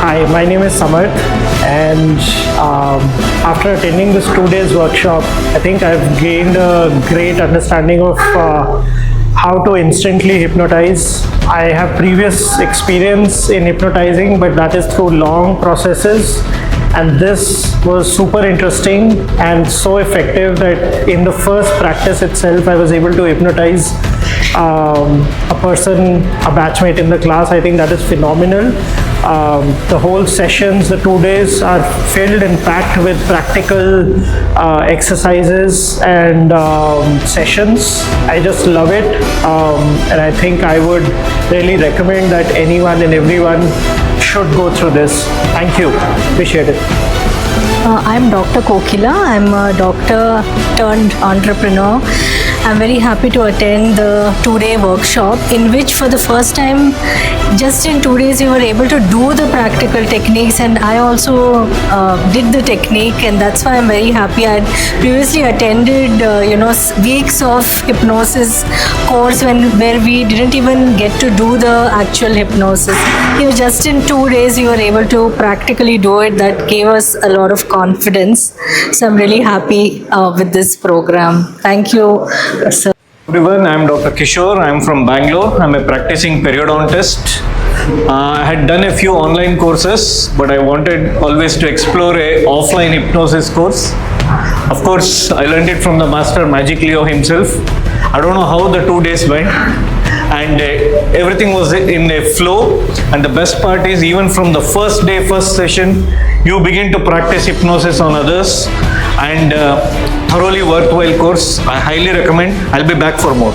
Hi, my name is Samarth, and after attending this 2 days workshop, I think I've gained a great understanding of how to instantly hypnotize. I have previous experience in hypnotizing, but that is through long processes. And this was super interesting and so effective that in the first practice itself, I was able to hypnotize a person, a batchmate in the class. I think that is phenomenal. The whole sessions, the 2 days are filled and packed with practical exercises and sessions. I just love it, and I think I would really recommend that anyone and everyone should go through this. Thank you. Appreciate it. I'm Dr. Kokila. I'm a doctor turned entrepreneur. I'm very happy to attend the 2-day workshop in which for the first time, just in 2 days, you were able to do the practical techniques, and I also did the technique, and that's why I'm very happy. I had previously attended weeks of hypnosis course where we didn't even get to do the actual hypnosis. Just in 2 days you were able to practically do it. That gave us a lot of confidence. So I'm really happy with this program. Thank you, sir. Everyone, I'm Dr. Kishore. I'm from Bangalore. I'm a practicing periodontist. I had done a few online courses, but I wanted always to explore a offline hypnosis course. Of course, I learned it from the master Magic Leo himself. I don't know how the 2 days went, and everything was in a flow. And the best part is, even from the first day, first session, you begin to practice hypnosis on others, and thoroughly worthwhile course. I highly recommend. I'll be back for more.